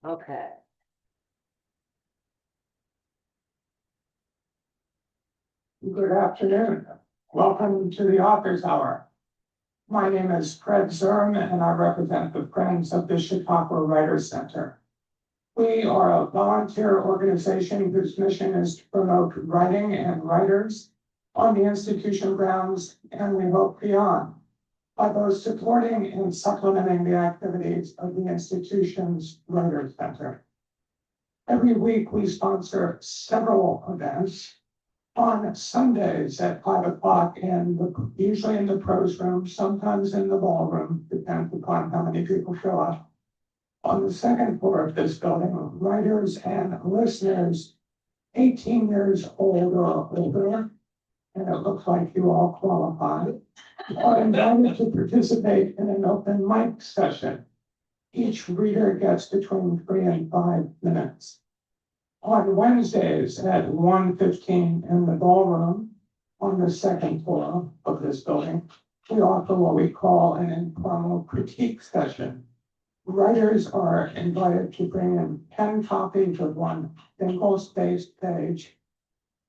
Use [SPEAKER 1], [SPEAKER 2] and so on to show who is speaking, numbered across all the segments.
[SPEAKER 1] Okay.
[SPEAKER 2] Good afternoon. Welcome to the Authors Hour. My name is Fred Zerm, and I represent the Friends of the Chautauqua Writers Center. We are a volunteer organization whose mission is to promote writing and writers on the institution grounds, and we hope beyond, by both supporting and supplementing the activities of the institution's Writers Center. Every week, we sponsor several events. On Sundays at 5 o'clock, usually in the prose room, sometimes in the ballroom, depends upon how many people show up. On the second floor of this building, writers and listeners 18 years old or older, and it looks like you all qualify, are invited to participate in an open mic session. Each reader gets between 3 and 5 minutes. On Wednesdays at 1:15 in the ballroom on the second floor of this building, we offer what we call an informal critique session. Writers are invited to bring in 10 copies of one single-spaced page,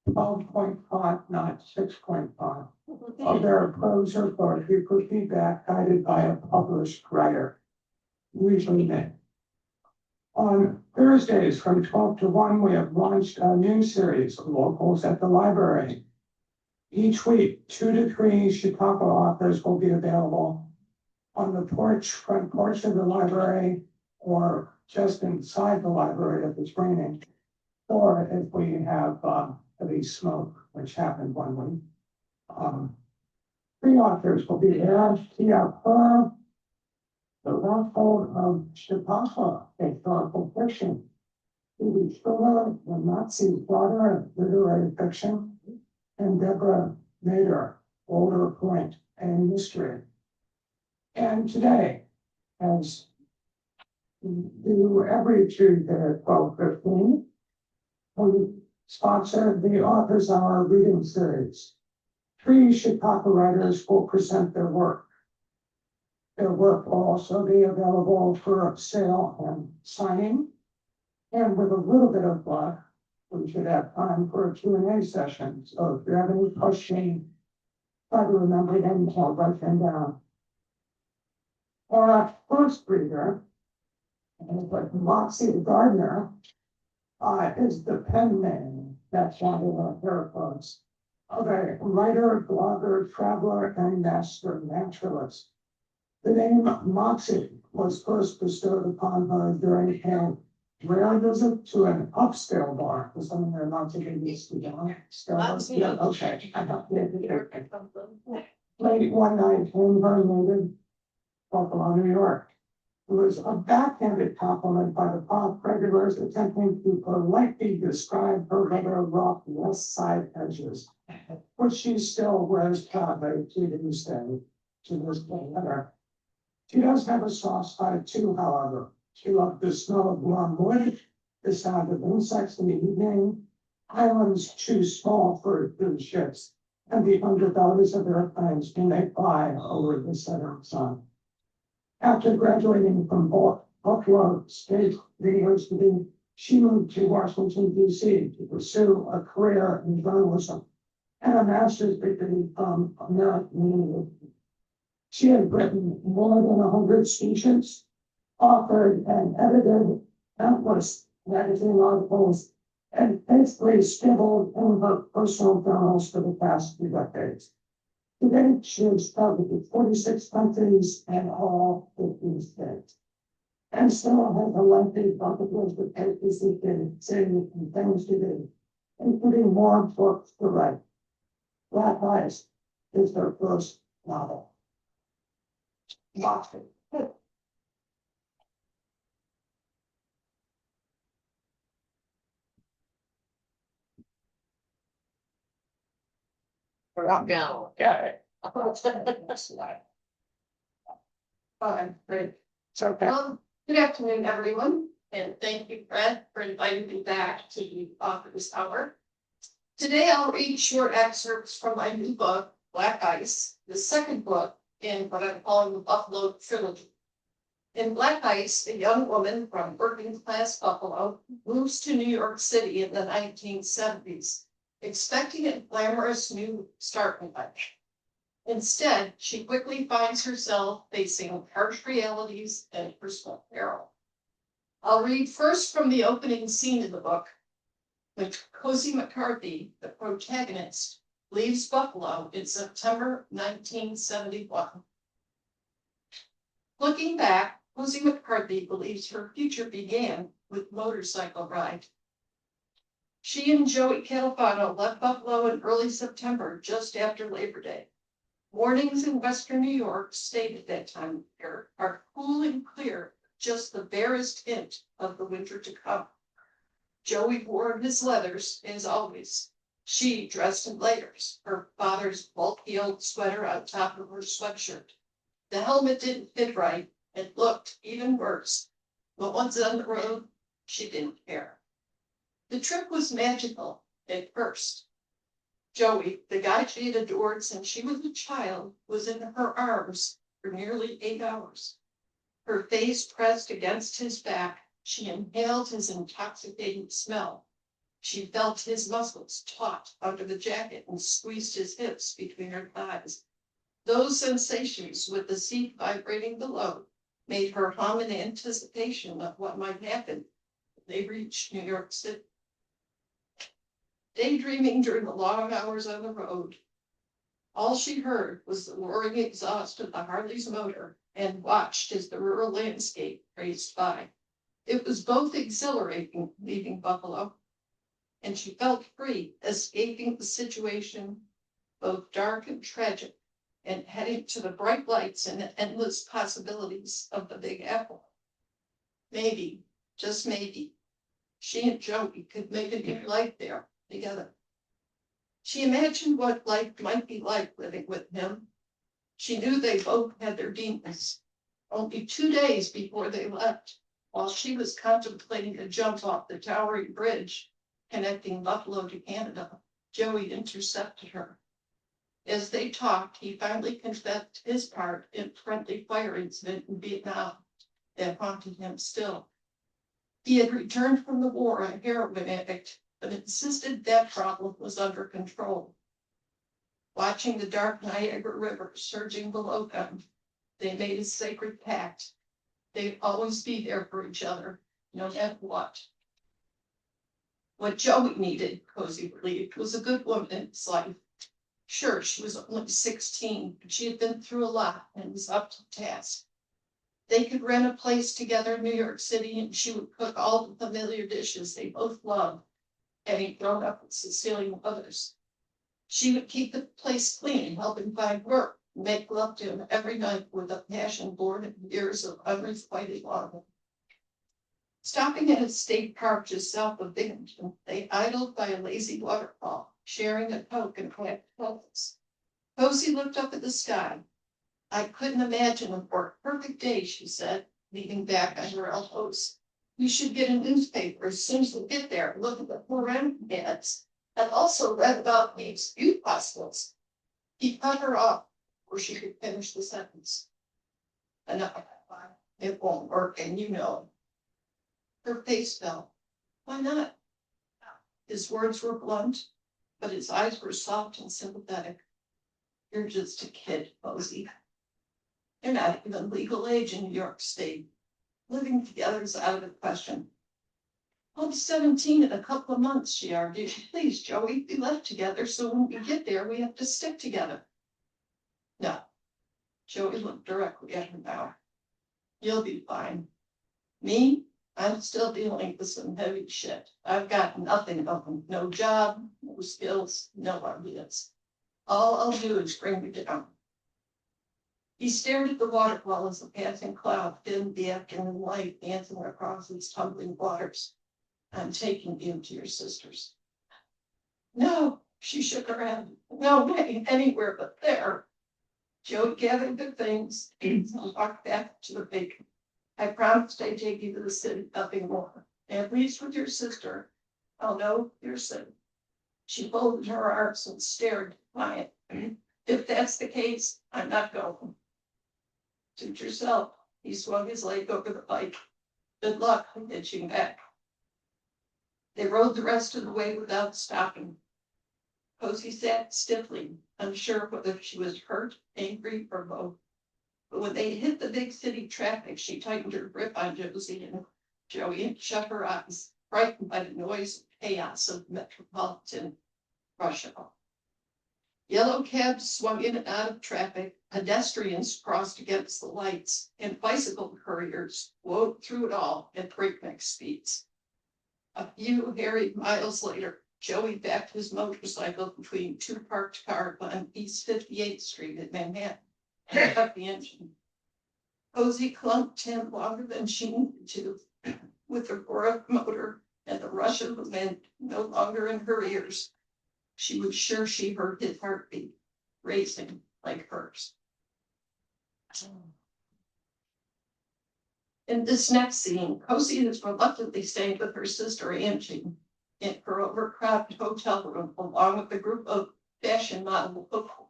[SPEAKER 2] 12.5, not 6.5, of their prose or poetry for feedback guided by a published writer, usually me. On Thursdays from 12 to 1, we have launched a new series, Locals at the Library. Each week, 2 to 3 Chautauqua authors will be available on the front porch of the library, or just inside the library if it's raining, or if we have heavy smoke, which happened one week. 3 authors will be there. Tia Purr, The Household of Chautauqua, historical fiction. Phoebe Schiller, The Moxie Gardiner, literary fiction. And Deborah Nader, Older Point and Mystery. And today, as we do every Tuesday at 12:15, we sponsor the Authors Hour reading series. 3 Chautauqua writers will present their work. Their work will also be available for sale and signing. And with a little bit of luck, we should have time for a Q&A session. So if you have any questions, try to remember them or write them down. Our first reader, Moxie Gardiner, is the pen name, that's one of our air quotes, of a writer, blogger, traveler, and master naturalist. The name Moxie was first bestowed upon her during a rare visit to an upscale bar. For some of you are not taking these to Starbucks. Yeah, okay. I got the late one night in her native Buffalo, New York. It was a backhanded compliment by the pop regulars attempting to politely describe her rather rough west side edges, which she still wears proudly to this day, to this day. She does have a soft spot too, however. She loved the smell of warm wood, the sound of insects in the evening, islands too small for cruise ships, and the underbellies of airplanes when they fly over the setting sun. After graduating from Buffalo State University, she moved to Washington, D.C. to pursue a career in journalism and a master's degree from American University. She had written more than 100 speeches, authored and edited countless magazine articles, and faithfully scribbled in her personal journals for the past 2 decades. Today, she has traveled to 46 countries and all 50 states, and still has a lengthy bucket list of places to see and things to do, including more books to write. Black Ice is her first novel. Moxie.
[SPEAKER 1] We're up now.
[SPEAKER 2] Yeah. Fine, great. It's okay.
[SPEAKER 3] Good afternoon, everyone, and thank you, Fred, for inviting me back to the Authors Hour. Today, I'll read short excerpts from my new book, Black Ice, the second book in what I'm calling the Buffalo Trilogy. In Black Ice, a young woman from working class Buffalo moves to New York City in the 1970s, expecting a glamorous new start in life. Instead, she quickly finds herself facing harsh realities and personal peril. I'll read first from the opening scene of the book, when Cozy McCarthy, the protagonist, leaves Buffalo in September 1971. Looking back, Cozy McCarthy believes her future began with motorcycle ride. She and Joey Califano left Buffalo in early September, just after Labor Day. Mornings in Western New York, State at that time of year, are cool and clear, just the barest hint of the winter to come. Joey wore his leathers, as always. She dressed in layers, her father's bulky old sweater on top of her sweatshirt. The helmet didn't fit right, and looked even worse. But once on the road, she didn't care. The trip was magical at first. Joey, the guy she had adored since she was a child, was in her arms for nearly 8 hours. Her face pressed against his back, she inhaled his intoxicating smell. She felt his muscles taut under the jacket and squeezed his hips between her thighs. Those sensations, with the seat vibrating below, made her hum in anticipation of what might happen when they reached New York City. Daydreaming during the long hours on the road, all she heard was the roaring exhaust of the Harley's motor and watched as the rural landscape raced by. It was both exhilarating leaving Buffalo, and she felt free, escaping the situation, both dark and tragic, and heading to the bright lights and endless possibilities of the Big Apple. Maybe, just maybe, she and Joey could make a new life there together. She imagined what life might be like living with him. She knew they both had their demons. Only 2 days before they left, while she was contemplating a jump off the towering bridge connecting Buffalo to Canada, Joey intercepted her. As they talked, he finally confessed his part in a friendly fire incident in Vietnam that haunted him still. He had returned from the war a heroin addict, but insisted that problem was under control. Watching the dark Niagara River surging below them, they made a sacred pact. They'd always be there for each other, no matter what. What Joey needed, Cozy believed, was a good woman in his life. Sure, she was only 16, but she had been through a lot and was up to task. They could rent a place together in New York City, and she would cook all the familiar dishes they both loved, having grown up with Sicilian mothers. She would keep the place clean, help him find work, make love to him every night with a passion born of years of unrequited longing. Stopping at a state park just south of Binghamton, they idled by a lazy waterfall, sharing a Coke and quiet focus. Cozy looked up at the sky. I couldn't imagine a more perfect day, she said, leaning back on her elbows. You should get a newspaper as soon as we get there, look at the foreign ads, and also read about these youth hospitals. He cut her off before she could finish the sentence. Enough. It won't work, and you know it. Her face fell. Why not? His words were blunt, but his eyes were soft and sympathetic. You're just a kid, Cozy. You're not even legal age in New York State. Living together is out of the question. I'll be 17 in a couple of months, she argued. Please, Joey, we left together, so when we get there, we have to stick together. No. Joey looked directly at her now. You'll be fine. Me? I'm still dealing with some heavy shit. I've got nothing of them. No job, no skills, no ideas. All I'll do is bring you down. He stared at the waterfall as the passing cloud dimmed the afternoon light dancing across its tumbling waters. I'm taking you to your sister's. No, she shook her head. No way, anywhere but there. Joe gathered the things and walked back to the bakery. I promised I'd take you to the city, nothing more. At least with your sister, I'll know you're safe. She folded her arms and stared defiant. If that's the case, I'm not going. Suit yourself. He swung his leg over the bike. Good luck hitching back. They rode the rest of the way without stopping. Cozy sat stiffly, unsure whether she was hurt, angry, or both. But when they hit the big city traffic, she tightened her grip on Joey and shut her eyes, frightened by the noise and chaos of metropolitan rush hour. Yellow cabs swung in and out of traffic, pedestrians crossed against the lights, and bicycle couriers wove through it all at breakneck speeds. A few harried miles later, Joey backed his motorcycle between two parked cars on East 58th Street in Manhattan and cut the engine. Cozy clung to him longer than she needed to, with the roar of the motor and the rush of the wind no longer in her ears. She was sure she heard his heartbeat, racing like hers. In this next scene, Cozy is reluctantly staying with her sister Angie in her overcrowded hotel room, along with a group of fashion model hopefuls.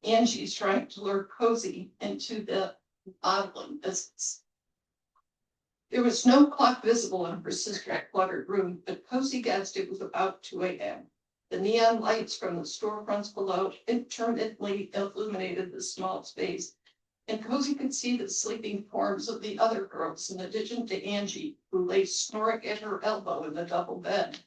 [SPEAKER 3] Angie's trying to lure Cozy into the modeling business. There was no clock visible in her sister's cluttered room, but Cozy guessed it was about 2 a.m. The neon lights from the storefronts below intermittently illuminated the small space, and Cozy could see the sleeping forms of the other girls, in addition to Angie, who lay snoring at her elbow in the double bed.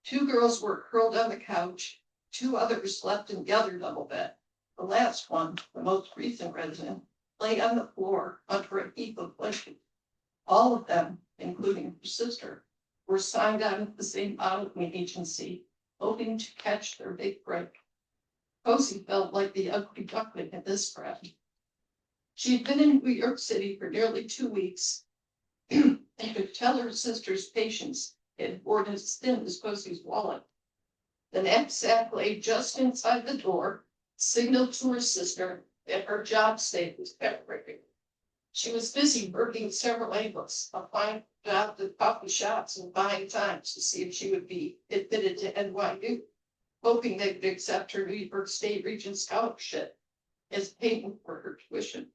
[SPEAKER 3] 2 girls were curled on the couch. 2 others slept in the other double bed. The last one, the most recent resident, lay on the floor under a heap of blankets. All of them, including her sister, were signed on at the same modeling agency, hoping to catch their big break. Cozy felt like the ugly duckling in this crowd. She had been in New York City for nearly 2 weeks and could tell her sister's patience had worn as thin as Cozy's wallet. The knapsack lay just inside the door, signaled to her sister that her job state was separating. She was busy working several angles, applying jobs at coffee shops and buying times to see if she would be admitted to NYU, hoping they would accept her New York State Regent scholarship as payment for her tuition.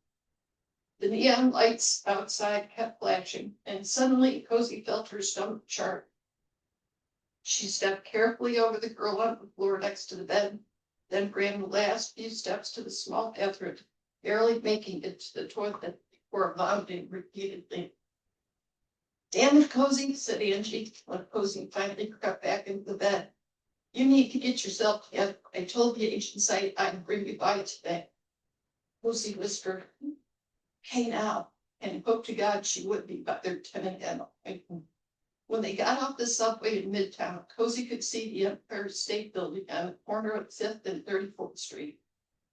[SPEAKER 3] The neon lights outside kept flashing, and suddenly Cozy felt her stomach churn. She stepped carefully over the girl on the floor next to the bed, then ran the last few steps to the small bathroom, barely making it to the toilet before vomiting repeatedly. "Damn it, Cozy," said Angie, when Cozy finally crept back into the bed. "You need to get yourself together. I told the agency I'd bring you by today." Cozy whispered, "Okay now," and hoped to God she would be by their 10 a.m. appointment. When they got off the subway in Midtown, Cozy could see the Empire State Building on the corner of 5th and 34th Street.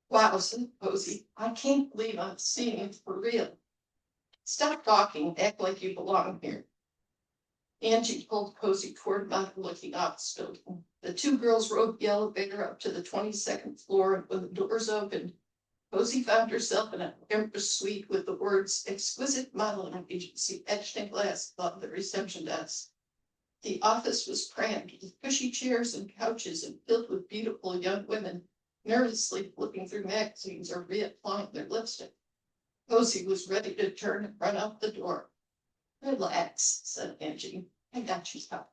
[SPEAKER 3] "Wow," said Cozy, "I can't believe I'm seeing it for real." "Stop talking, act like you belong here." Angie pulled Cozy toward the looking office building. The 2 girls rode the elevator up to the 22nd floor, and when the doors opened, Cozy found herself in an Empress suite with the words "Exquisite Modeling Agency" etched in glass above the reception desk. The office was crammed with cushy chairs and couches and filled with beautiful young women nervously flipping through magazines or reapplying their lipstick. Cozy was ready to turn and run out the door. "Relax," said Angie. "I got you covered."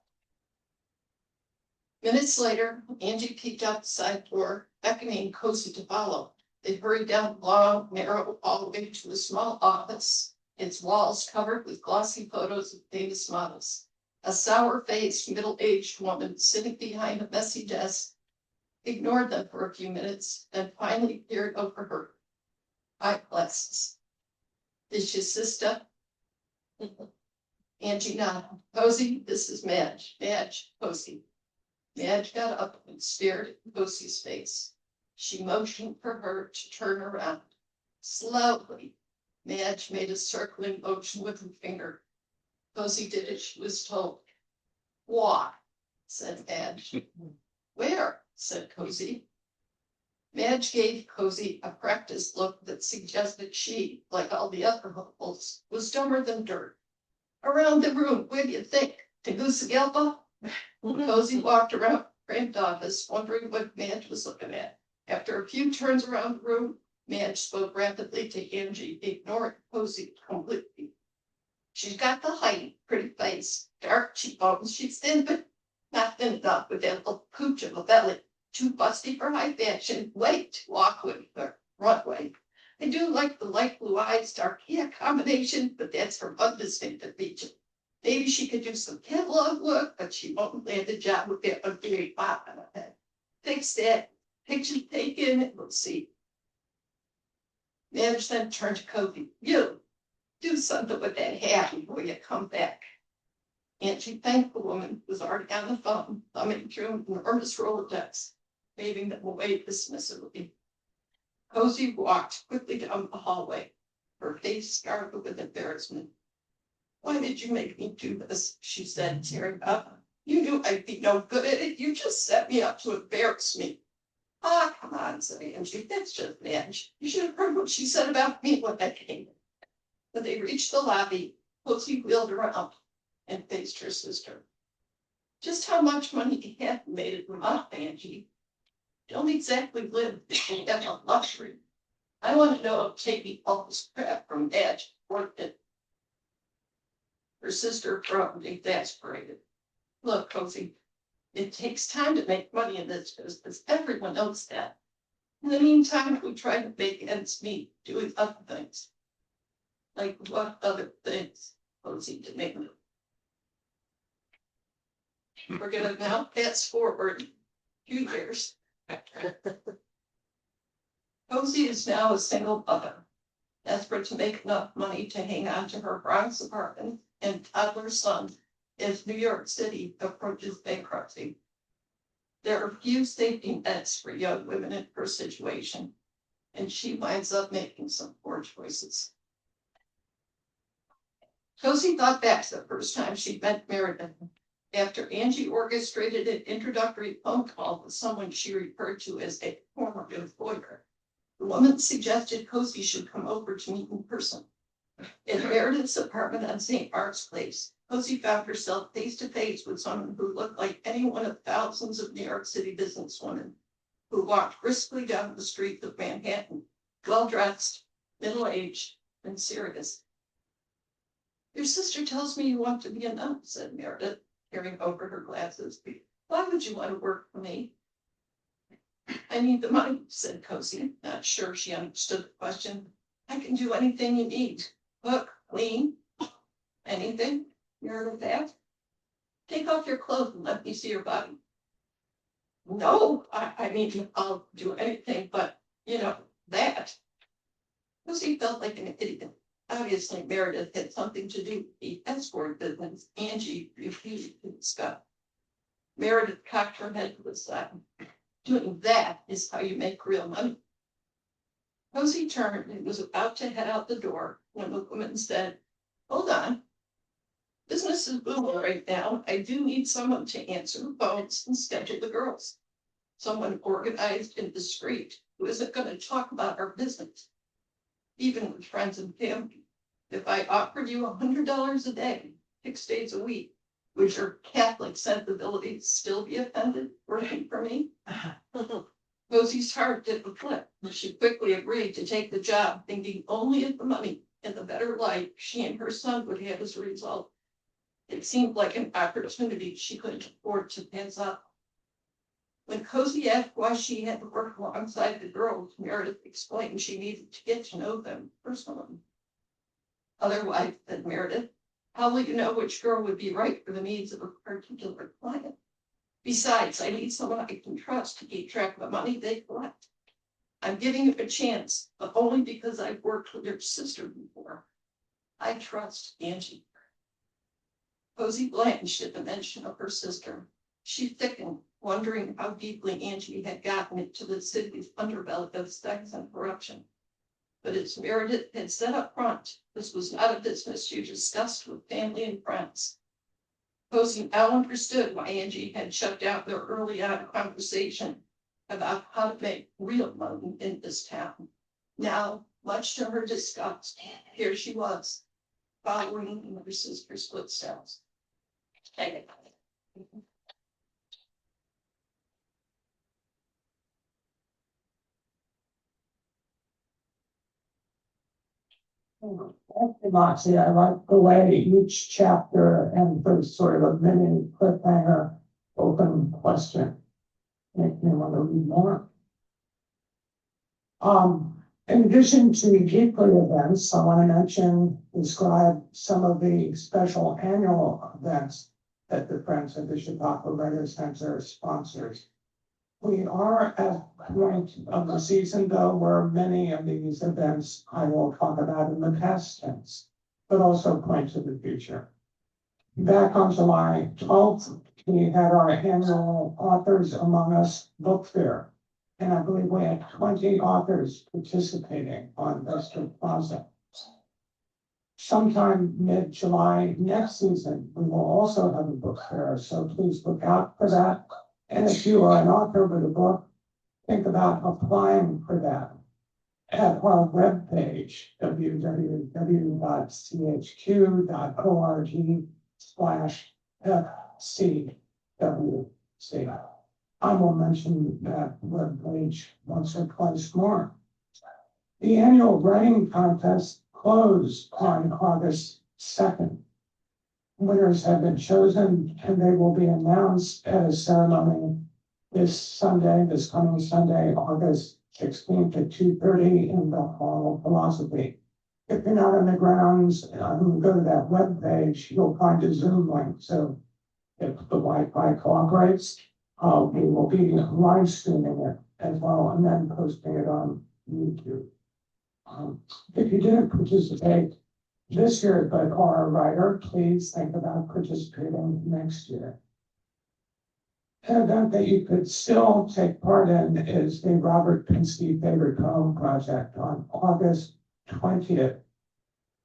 [SPEAKER 3] Minutes later, Angie peeked out the side door, beckoning Cozy to follow. They hurried down the long, narrow hallway to a small office, its walls covered with glossy photos of famous models. A sour-faced, middle-aged woman sitting behind a messy desk ignored them for a few minutes, then finally peered over her eyeglasses. "Is your sister?" Angie nodded. "Cozy, this is Madge. Madge, Cozy." Madge got up and stared at Cozy's face. She motioned for her to turn around. Slowly, Madge made a circling motion with her finger. Cozy did as she was told. "Walk," said Madge. "Where?" said Cozy. Madge gave Cozy a practiced look that suggested she, like all the other hopefuls, was dumber than dirt. "Around the room, where do you think? Tegucigalpa?" Cozy walked around the framed office, wondering what Madge was looking at. After a few turns around the room, Madge spoke rapidly to Angie, ignoring Posey completely. She's got the height, pretty face, dark cheekbones. She's thin, but not thin enough with that little pooch of a belly. Too busty for high fashion, way too awkward for runway. I do like the light blue eyes, dark hair combination, but that's her undistinctive feature. Maybe she could do some catalog work, but she won't land a job with that ugly pop on her head. Fix that. Picture taken, and we'll see. Madge then turned to Kobe. You, do something with that hat before you come back. Angie thanked the woman who was already on the phone, thumbing through an earnest Rolodex, waving them away dismissively. Cozy walked quickly down the hallway, her face scarred with embarrassment. Why did you make me do this? She said, tearing up. You knew I'd be no good at it. You just set me up to embarrass me. Ah, come on, said Angie. That's just Madge. You should have heard what she said about me when I came. When they reached the lobby, Cozy wheeled around and faced her sister. Just how much money you have made it up, Angie. Don't exactly live in a luxury. I want to know if taking all this crap from Madge worth it. Her sister frowned, exasperated. Look, Cozy, it takes time to make money in this business. Everyone knows that. In the meantime, we try to make ends meet, doing other things. Like what other things, Cozy demanded. We're gonna now fast forward a few years. Cozy is now a single mother, desperate to make enough money to hang on to her Bronx apartment and toddler son as New York City approaches bankruptcy. There are few safety nets for young women in her situation, and she winds up making some poor choices. Cozy thought back to the first time she met Meredith, after Angie orchestrated an introductory phone call with someone she referred to as a former employer. The woman suggested Cozy should come over to meet in person. In Meredith's apartment on St. Mark's Place, Cozy found herself face to face with someone who looked like any one of thousands of New York City businesswomen who walked briskly down the streets of Manhattan, well-dressed, middle-aged, and serious. Your sister tells me you want to be a nun, said Meredith, peering over her glasses. Why would you want to work for me? I need the money, said Cozy, not sure she understood the question. I can do anything you need. Cook, clean, anything. Meredith asked. Take off your clothes and let me see your body. No, I mean, I'll do anything, but, that. Cozy felt like an idiot. Obviously, Meredith had something to do with the escort business Angie refused to discuss. Meredith cocked her head to the side. Doing that is how you make real money. Cozy turned and was about to head out the door when the woman said, hold on. Business is booming right now. I do need someone to answer the phones and schedule the girls. Someone organized and discreet who isn't going to talk about our business, even with friends and family. If I offered you $100 a day, 6 days a week, would your Catholic sensibilities still be offended working for me? Cozy's heart didn't flip. She quickly agreed to take the job, thinking only of the money and the better life she and her son would have as a result. It seemed like an opportunity she couldn't afford to pass up. When Cozy asked why she had to work alongside the girls, Meredith explained she needed to get to know them personally. Otherwise, said Meredith, how will you know which girl would be right for the needs of a particular client? Besides, I need someone I can trust to keep track of the money they collect. I'm giving you a chance, but only because I've worked with your sister before. I trust Angie. Cozy blanched at the mention of her sister. She thickened, wondering how deeply Angie had gotten into the city's underbelly of sex and corruption. But as Meredith had said up front, this was not a business she discussed with family and friends. Cozy now understood why Angie had shut down their early on conversation about how to make real money in this town. Now, much to her disgust, here she was, following in her sister's footsteps.
[SPEAKER 2] Moxie, I like the way each chapter and there's sort of a mini cliffhanger open question. Make me want to read more. In addition to weekly events, I want to describe some of the special annual events that the Friends of the Chautauqua Writers Center sponsors. We are at a point of the season, though, where many of these events I will talk about in the past tense, but also point to the future. Back on July 12th, we had our annual Authors Among Us book fair, and I believe we had 20 authors participating on Vesta Plaza. Sometime mid-July next season, we will also have a book fair, so please look out for that. And if you are an author with a book, think about applying for that at our webpage, www.chq.org/FCWC. I will mention that webpage once or twice more. The annual writing contest closed on August 2nd. Winners have been chosen and they will be announced at a ceremony this coming Sunday, August 16th at 2:30 in the Hall of Philosophy. If you're not on the grounds, go to that webpage, you'll find a Zoom link. So if the Wi-Fi cooperates, we will be live streaming it as well and then posting it on YouTube. If you didn't participate this year, but are a writer, please think about participating next year. An event that you could still take part in is the Robert Pinsky Favorite Poem Project on August 20th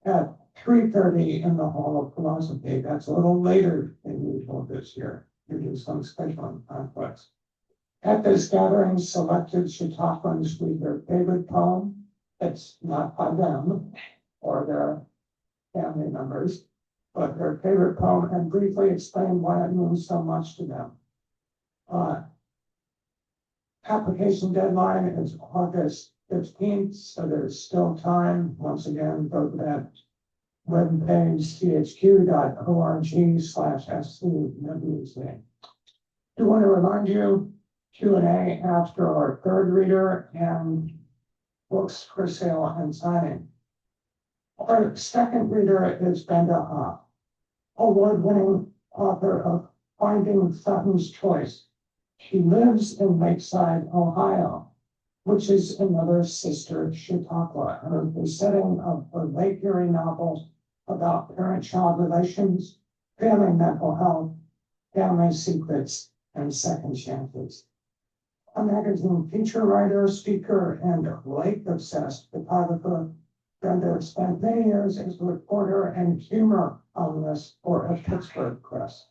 [SPEAKER 2] at 3:30 in the Hall of Philosophy. That's a little later than usual this year due to some scheduling conflicts. At this gathering, selected Chautauquans read their favorite poem. It's not by them or their family members, but their favorite poem and briefly explain why it means so much to them. Application deadline is August 15th, so there's still time. Once again, go to that webpage, chq.org/SCWC. I want to remind you, Q&A after our third reader and books for sale and signing. Our second reader is Brenda Haas, award-winning author of Finding Sutton's Choice. She lives in Lakeside, Ohio, which is another sister Chautauqua, and the setting of her Lake Erie novel about parent-child relations, family mental health, family secrets, and second chances. A magazine feature writer, speaker, and lake-obsessed photographer, Brenda spent many years as a reporter and humor columnist for a Pittsburgh press.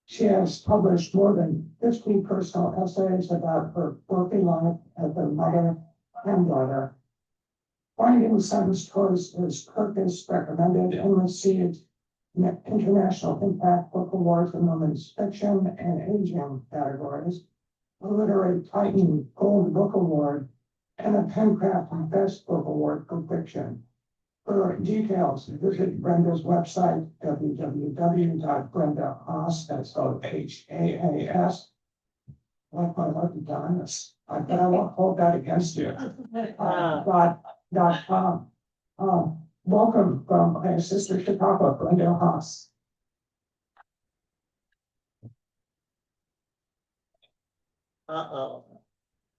[SPEAKER 2] She has published more than 50 personal essays about her working life as a mother and daughter. Finding Sutton's Choice is Kirkus recommended and received International Impact Book Awards in Women's Fiction and Aging categories, a Literary Titan Gold Book Award, and a Pencraft Best Book Award for Fiction. For details, visit Brenda's website, www.brendahaas, that's spelled Haas. Like my lucky diamonds. I bet I won't hold that against you. .com. Welcome from my sister Chautauqua, Brenda Haas.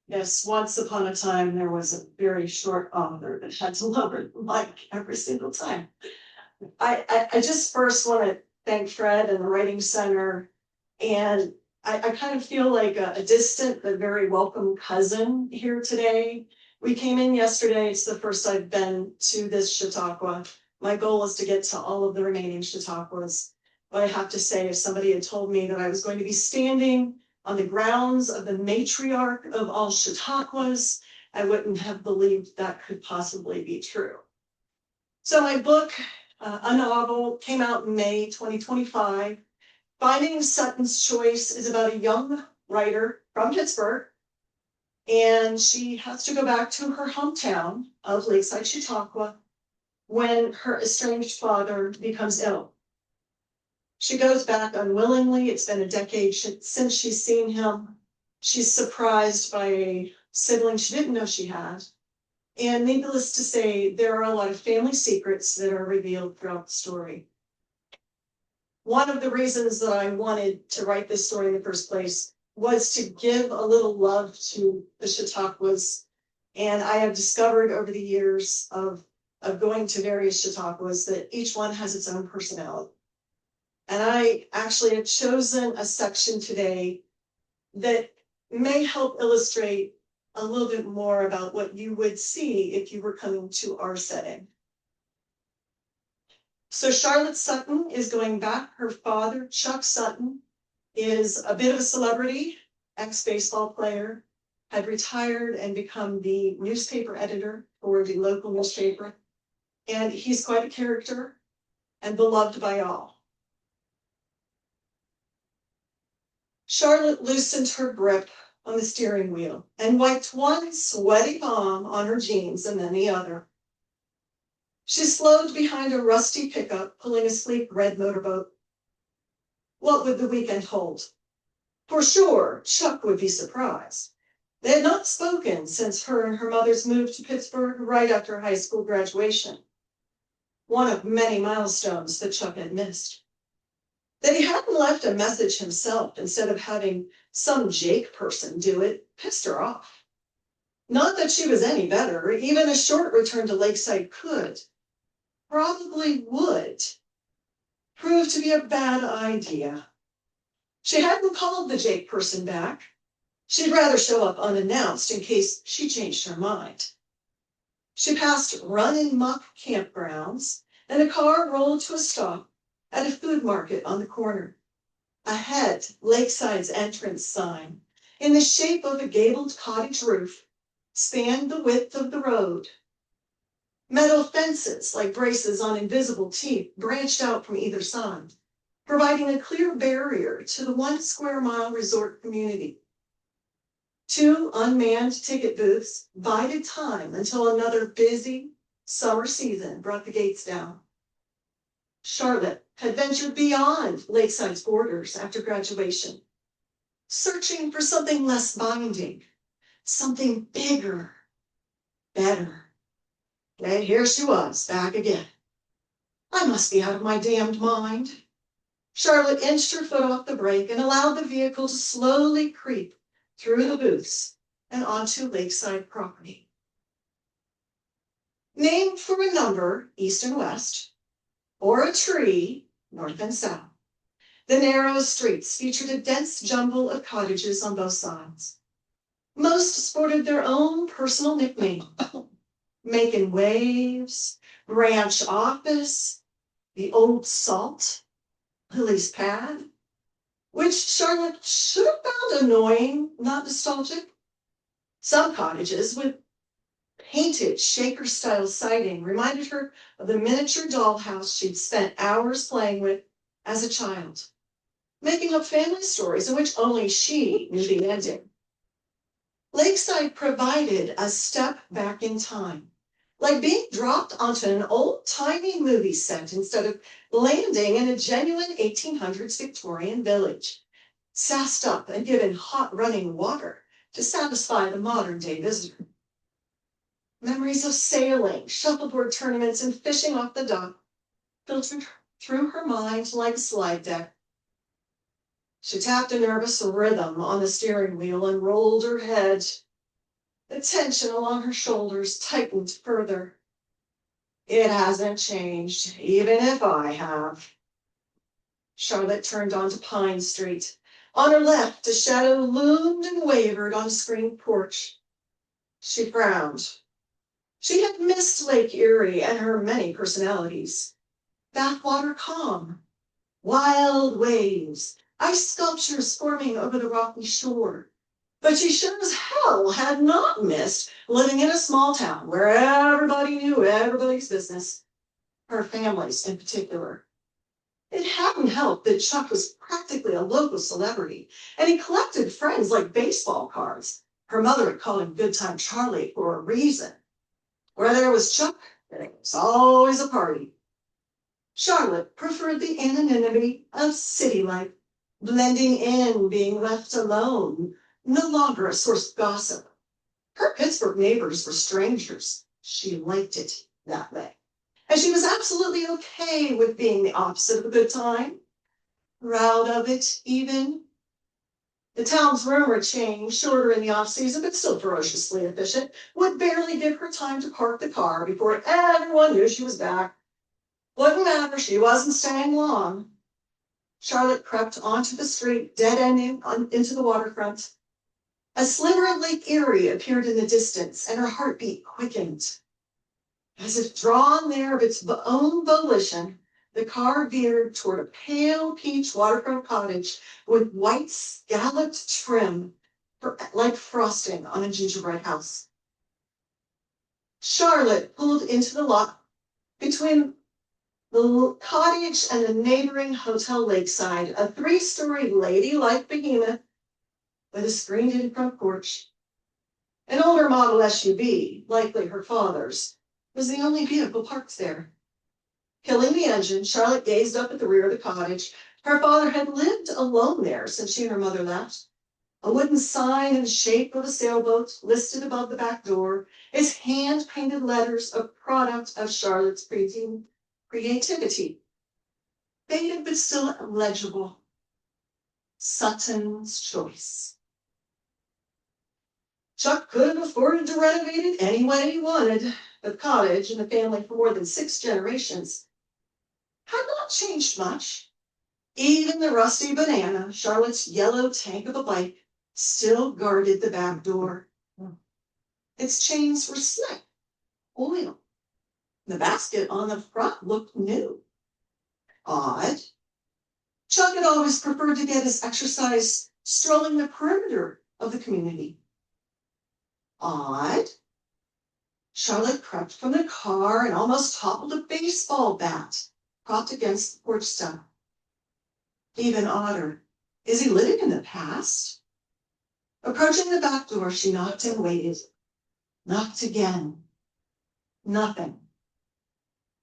[SPEAKER 1] Yes, once upon a time, there was a very short author that had to lower the mic every single time. I just first want to thank Fred and the Writing Center. And I kind of feel like a distant but very welcome cousin here today. We came in yesterday. It's the first I've been to this Chautauqua. My goal is to get to all of the remaining Chautauquas. But I have to say, if somebody had told me that I was going to be standing on the grounds of the matriarch of all Chautauquas, I wouldn't have believed that could possibly be true. So my book, a novel, came out in May 2025. Finding Sutton's Choice is about a young writer from Pittsburgh, and she has to go back to her hometown of Lakeside, Chautauqua, when her estranged father becomes ill. She goes back unwillingly. It's been a decade since she's seen him. She's surprised by a sibling she didn't know she had. And needless to say, there are a lot of family secrets that are revealed throughout the story. One of the reasons that I wanted to write this story in the first place was to give a little love to the Chautauquas. And I have discovered over the years of going to various Chautauquas that each one has its own personality. And I actually have chosen a section today that may help illustrate a little bit more about what you would see if you were coming to our setting. So Charlotte Sutton is going back. Her father, Chuck Sutton, is a bit of a celebrity, ex-baseball player, had retired and become the newspaper editor for the local newspaper. And he's quite a character and beloved by all. Charlotte loosened her grip on the steering wheel and wiped one sweaty palm on her jeans and then the other. She slowed behind a rusty pickup pulling a sleek red motorboat. What would the weekend hold? For sure, Chuck would be surprised. They had not spoken since her and her mother's move to Pittsburgh right after high school graduation. One of many milestones that Chuck had missed. That he hadn't left a message himself instead of having some Jake person do it pissed her off. Not that she was any better, even a short return to Lakeside could, probably would, prove to be a bad idea. She hadn't called the Jake person back. She'd rather show up unannounced in case she changed her mind. She passed run-and-muck campgrounds, and a car rolled to a stop at a food market on the corner. Ahead, Lakeside's entrance sign, in the shape of a gabled cottage roof, spanned the width of the road. Metal fences, like braces on invisible teeth, branched out from either side, providing a clear barrier to the 1 square mile resort community. 2 unmanned ticket booths bided time until another busy summer season brought the gates down. Charlotte had ventured beyond Lakeside's borders after graduation, searching for something less binding, something bigger, better. And here she was, back again. I must be out of my damned mind. Charlotte inched her foot off the brake and allowed the vehicle to slowly creep through the booths and onto Lakeside property. Named for a number, east and west, or a tree, north and south, the narrow streets featured a dense jumble of cottages on both sides. Most sported their own personal nickname, Making Waves, Branch Office, the Old Salt, Lily's Pad, which Charlotte should have found annoying, not nostalgic. Some cottages with painted shaker-style siding reminded her of the miniature dollhouse she'd spent hours playing with as a child, making up family stories in which only she knew the ending. Lakeside provided a step back in time, like being dropped onto an old-timey movie set instead of landing in a genuine 1800s Victorian village, sassed up and given hot running water to satisfy the modern-day visitor. Memories of sailing, shuffleboard tournaments, and fishing off the dock filtered through her mind like a slide deck. She tapped a nervous rhythm on the steering wheel and rolled her head. The tension along her shoulders tightened further. It hasn't changed, even if I have. Charlotte turned onto Pine Street. On her left, a shadow loomed and wavered on a screened porch. She frowned. She had missed Lake Erie and her many personalities. Backwater calm, wild waves, ice sculptures forming over the rocky shore. But she sure as hell had not missed living in a small town where everybody knew everybody's business, her family's in particular. It hadn't helped that Chuck was practically a local celebrity, and he collected friends like baseball cards. Her mother had called him Good Time Charlie for a reason. Where there was Chuck, and it was always a party. Charlotte preferred the anonymity of city life, blending in, being left alone, no longer a source of gossip. Her Pittsburgh neighbors were strangers. She liked it that way. And she was absolutely okay with being the opposite of a good time. Proud of it, even. The town's rumored chain, shorter in the off-season, but still ferociously efficient, would barely give her time to park the car before everyone knew she was back. Wouldn't matter, she wasn't staying long. Charlotte crept onto the street, dead-ending into the waterfront. A sliver of Lake Erie appeared in the distance, and her heartbeat quickened. As if drawn there of its own volition, the car veered toward a pale peach waterfront cottage with white scalloped trim like frosting on a gingerbread house. Charlotte pulled into the lot between the cottage and the neighboring Hotel Lakeside, a 3-story ladylike behemoth with a screened-in front porch. An older model SUV, likely her father's, was the only vehicle parked there. Killing the engine, Charlotte gazed up at the rear of the cottage. Her father had lived alone there since she and her mother left. A wooden sign in the shape of a sailboat listed above the back door, its hand-painted letters a product of Charlotte's creativity. Faded but still legible. Sutton's Choice. Chuck could have afforded to renovate it any way he wanted. The cottage and the family for more than 6 generations had not changed much. Even the rusty banana, Charlotte's yellow tank of a bike, still guarded the back door. Its chains were slick, oil. The basket on the front looked new. Odd. Chuck had always preferred to get his exercise strolling the perimeter of the community. Odd. Charlotte crept from the car and almost toppled a baseball bat propped against the porch step. Even odder, is he living in the past? Approaching the back door, she knocked and waited. Knocked again. Nothing.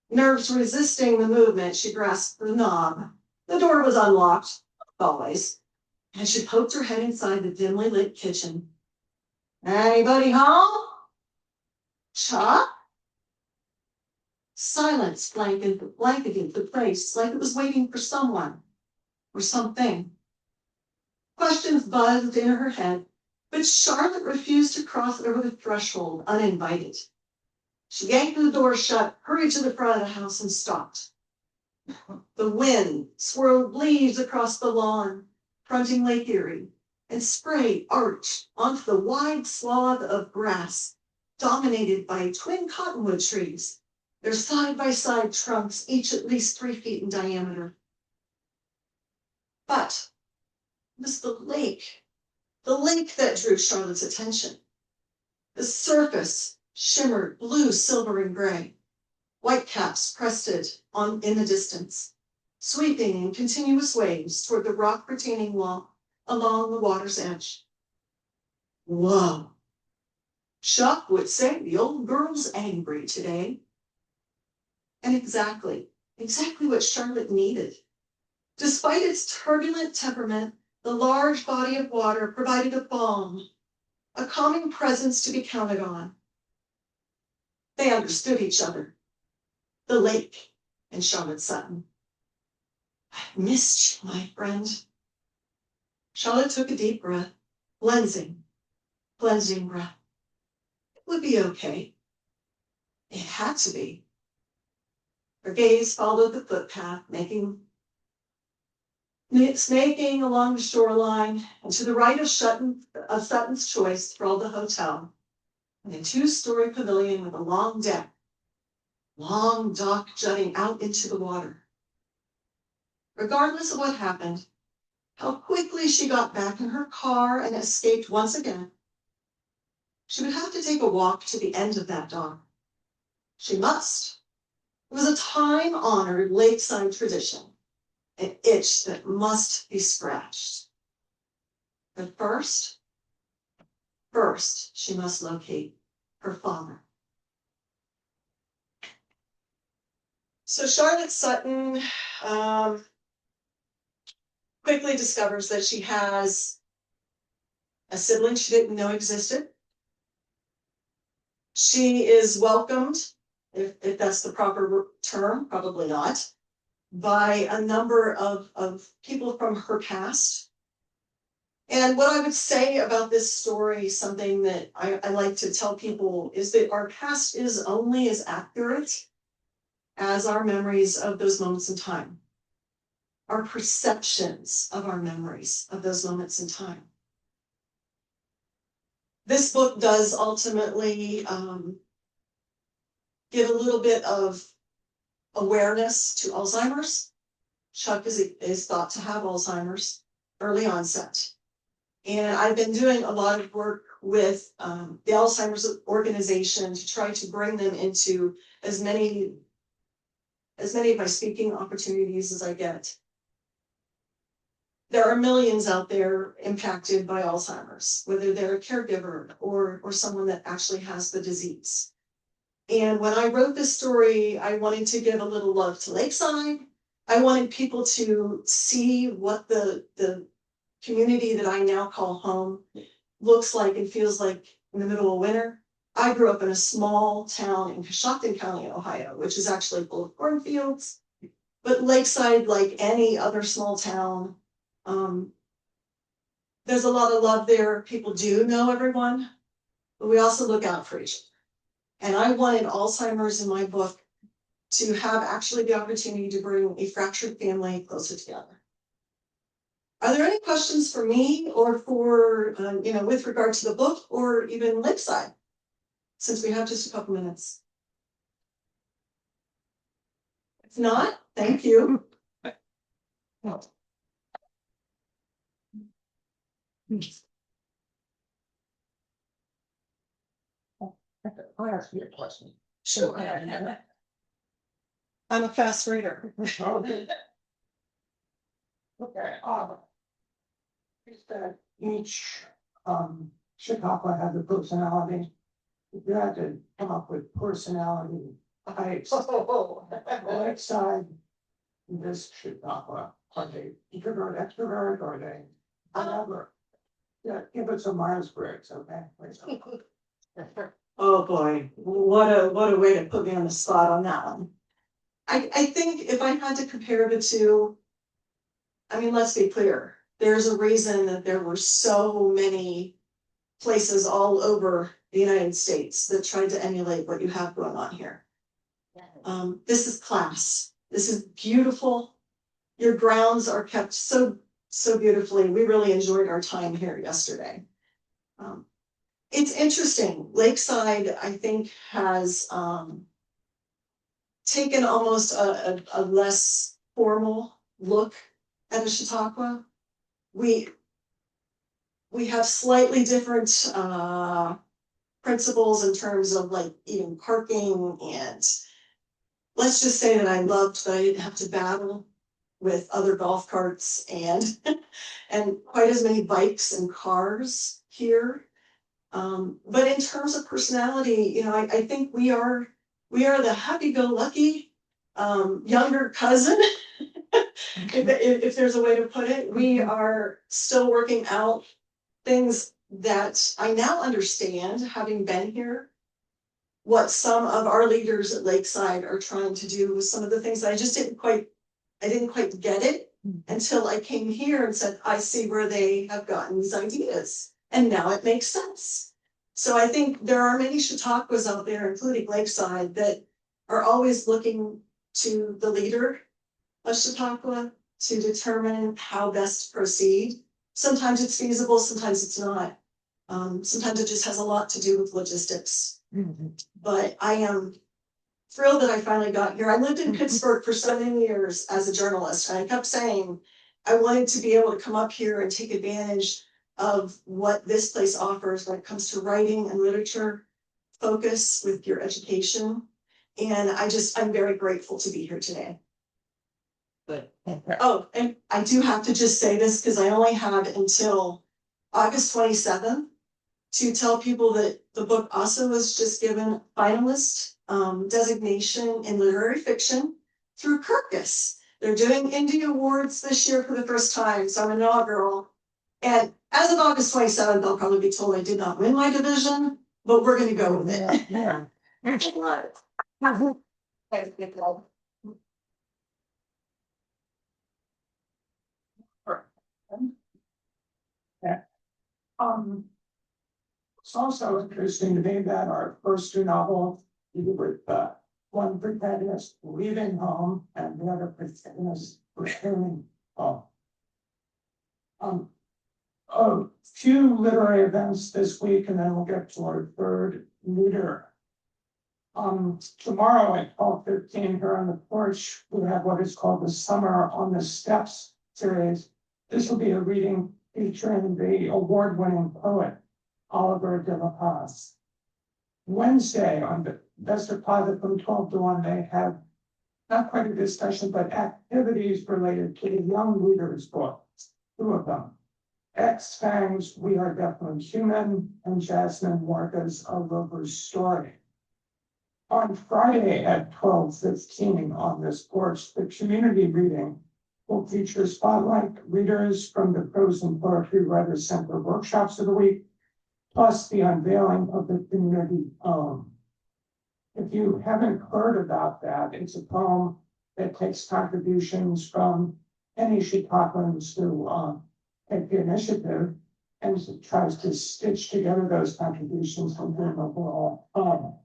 [SPEAKER 1] Nerves resisting the movement, she grasped the knob. The door was unlocked, always, and she poked her head inside the dimly lit kitchen. Anybody home? Chuck? Silence blanketed the place like it was waiting for someone or something. Questions buzzed in her head, but Charlotte refused to cross over the threshold uninvited. She yanked the door shut, hurried to the front of the house, and stopped. The wind swirled leaves across the lawn, fronting Lake Erie, and spray arched onto the wide swath of grass dominated by twin cottonwood trees, their side-by-side trunks each at least 3 feet in diameter. But it was the lake that drew Charlotte's attention. The surface shimmered blue, silver, and gray. Whitecaps crested in the distance, sweeping in continuous waves toward the rock retaining wall along the water's edge. Whoa! Chuck would say the old girl's angry today. And exactly what Charlotte needed. Despite its turbulent temperament, the large body of water provided a balm, a calming presence to be counted on. They understood each other. The lake and Charlotte Sutton. I missed you, my friend. Charlotte took a deep breath, cleansing breath. It would be okay. It had to be. Her gaze followed the footpath, snaking along the shoreline, and to the right of Sutton's Choice sprawled the hotel, and a 2-story pavilion with a long deck, long dock jutting out into the water. Regardless of what happened, how quickly she got back in her car and escaped once again, she would have to take a walk to the end of that dock. She must. It was a time-honored lakeside tradition, an itch that must be scratched. But first, she must locate her father. So Charlotte Sutton quickly discovers that she has a sibling she didn't know existed. She is welcomed, if that's the proper term, probably not, by a number of people from her past. And what I would say about this story, something that I like to tell people, is that our past is only as accurate as our memories of those moments in time, our perceptions of our memories of those moments in time. This book does ultimately give a little bit of awareness to Alzheimer's. Chuck is thought to have Alzheimer's, early onset. And I've been doing a lot of work with the Alzheimer's organization to try to bring them into as many of my speaking opportunities as I get. There are millions out there impacted by Alzheimer's, whether they're a caregiver or someone that actually has the disease. And when I wrote this story, I wanted to give a little love to Lakeside. I wanted people to see what the community that I now call home looks like and feels like in the middle of winter. I grew up in a small town in Sutton County, Ohio, which is actually full of cornfields. But Lakeside, like any other small town, there's a lot of love there. People do know everyone, but we also look out for each other. And I wanted Alzheimer's in my book to have actually the opportunity to bring a fractured family closer together. Are there any questions for me or for, with regard to the book or even Lakeside, since we have just a couple minutes? If not, thank you.
[SPEAKER 2] I'll ask you a question.
[SPEAKER 1] Sure. I'm a fast reader.
[SPEAKER 2] Okay. Okay, is that each Chautauqua has a personality. If you had to come up with personality types, Lakeside, this Chautauqua, are they introvert, extrovert, or are they whatever? Yeah, give it some Myers-Briggs, okay?
[SPEAKER 1] Oh boy, what a way to put me on the spot on that one. I think if I had to compare the two, I mean, let's be clear. There's a reason that there were so many places all over the United States that tried to emulate what you have going on here. This is class. This is beautiful. Your grounds are kept so beautifully. We really enjoyed our time here yesterday. It's interesting. Lakeside, I think, has taken almost a less formal look at the Chautauqua. We have slightly different principles in terms of like even parking, and let's just say that I loved that I didn't have to battle with other golf carts and quite as many bikes and cars here. But in terms of personality, I think we are the happy-go-lucky younger cousin, if there's a way to put it. We are still working out things that I now understand, having been here, what some of our leaders at Lakeside are trying to do with some of the things that I didn't quite get it until I came here and said, I see where they have gotten these ideas. And now it makes sense. So I think there are many Chautauquas out there, including Lakeside, that are always looking to the leader of Chautauqua to determine how best to proceed. Sometimes it's feasible, sometimes it's not. Sometimes it just has a lot to do with logistics. But I am thrilled that I finally got here. I lived in Pittsburgh for so many years as a journalist, and I kept saying I wanted to be able to come up here and take advantage of what this place offers when it comes to writing and literature focus with your education. And I'm very grateful to be here today. But, oh, and I do have to just say this because I only have until August 27th to tell people that the book also was just given finalist designation in literary fiction through Kirkus. They're doing Indie Awards this year for the first time, so I'm inaugural. And as of August 27th, I'll probably be told I did not win my division, but we're gonna go with it.
[SPEAKER 2] Yeah. Yeah. It's also interesting to me that our first two novels, with one protagonist leaving home and the other protagonist returning home. A few literary events this week, and then we'll get to our third reader. Tomorrow at 12:15 here on the porch, we have what is called the Summer on the Steps series. This will be a reading featuring the award-winning poet, Oliver de la Paz. Wednesday on the Best of Plaza from 12 to 1, they have not quite a discussion, but activities related to the Young Readers book, two of them. X Fangs, We Are Definitely Human, and Jasmine Warga's A Rover's Story. On Friday at 12:15 on this porch, the community reading will feature spotlight readers from the Prose and Poetry Writers Center workshops of the week, plus the unveiling of the community poem. If you haven't heard about that, it's a poem that takes contributions from any Chicagoans who take the initiative and tries to stitch together those contributions into an overall poem.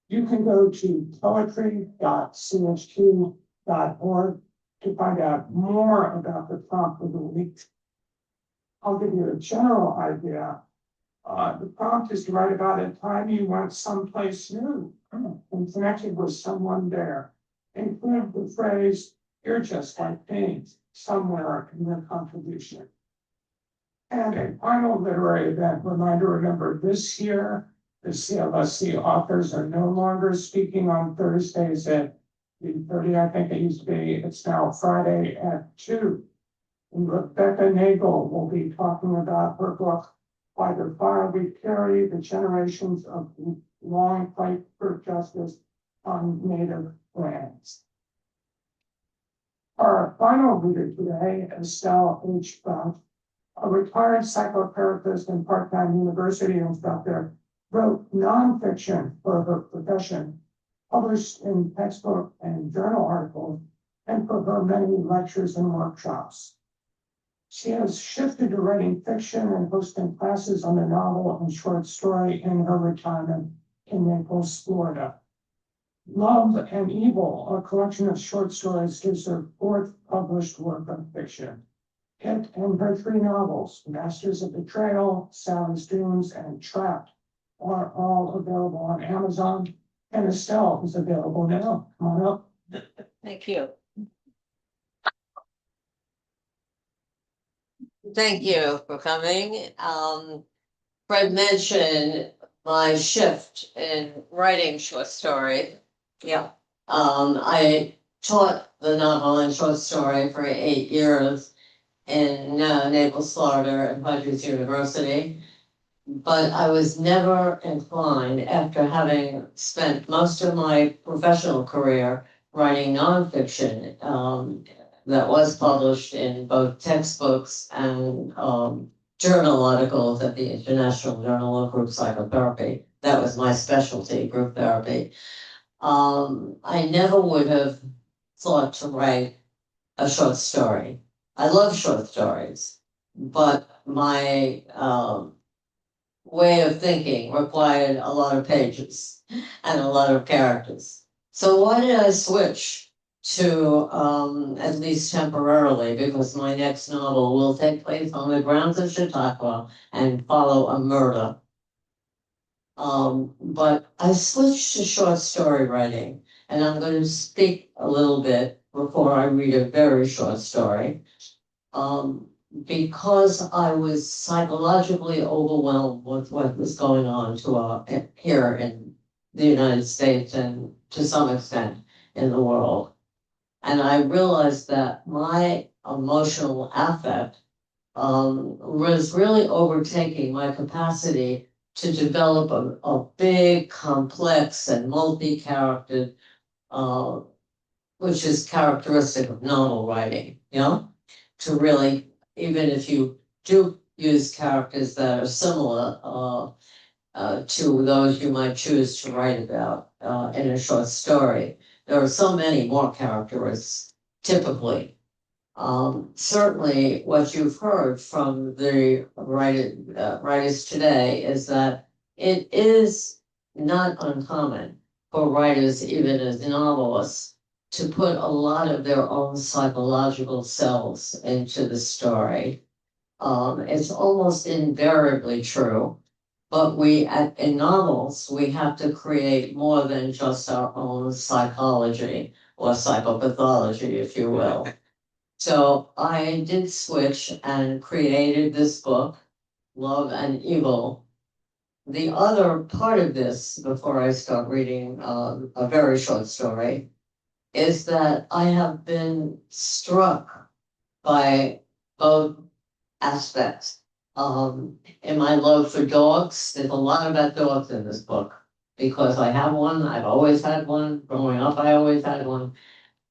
[SPEAKER 2] You can go to poetry.chq.org to find out more about the prompt of the week. I'll give you a general idea. The prompt is to write about a time you went someplace new and connected with someone there. Include the phrase, "You're just like me," somewhere in your contribution. And a final literary event reminder, remember this year, the CLSC authors are no longer speaking on Thursdays at 8:30, I think it used to be. It's now Friday at 2. And Rebecca Nagel will be talking about her book, By the Fire We Carry, The Generations of Long Fight for Justice on Native Lands. Our final reader today, Estelle Rauch, a retired psychotherapist and part-time university instructor, wrote nonfiction for her profession, published in textbook and journal articles, and for her many lectures and workshops. She has shifted to writing fiction and hosting classes on the novel and short story in her retirement in Naples, Florida. Love and Evil, a collection of short stories, is her fourth published work of fiction. It and her 3 novels, Masters of Betrayal, Sally's Dreams, and Trapped, are all available on Amazon, and Estelle is available now. Come on up.
[SPEAKER 4] Thank you. Thank you for coming. Fred mentioned my shift in writing short story. Yeah. I taught the novel and short story for 8 years in Naples, Florida at Rutgers University. But I was never inclined, after having spent most of my professional career writing nonfiction that was published in both textbooks and journal articles at the International Journal of Group Psychotherapy. That was my specialty, group therapy. I never would have thought to write a short story. I love short stories, but my way of thinking required a lot of pages and a lot of characters. So why did I switch to, at least temporarily, because my next novel will take place on the grounds of Chautauqua and follow a murder. But I switched to short story writing, and I'm going to speak a little bit before I read a very short story. Because I was psychologically overwhelmed with what was going on here in the United States and to some extent in the world. And I realized that my emotional affect was really overtaking my capacity to develop a big, complex, and multi-charactered which is characteristic of novel writing, you know? To really, even if you do use characters that are similar, to those you might choose to write about, in a short story. There are so many more characters, typically. Certainly what you've heard from the writers today is that it is not uncommon for writers, even as novelists, to put a lot of their own psychological selves into the story. It's almost invariably true, but in novels, we have to create more than just our own psychology or psychopathology, if you will. So I did switch and created this book, Love and Evil. The other part of this, before I start reading a very short story, is that I have been struck by both aspects. In my love for dogs, there's a lot about dogs in this book because I have one, I've always had one, growing up I always had one.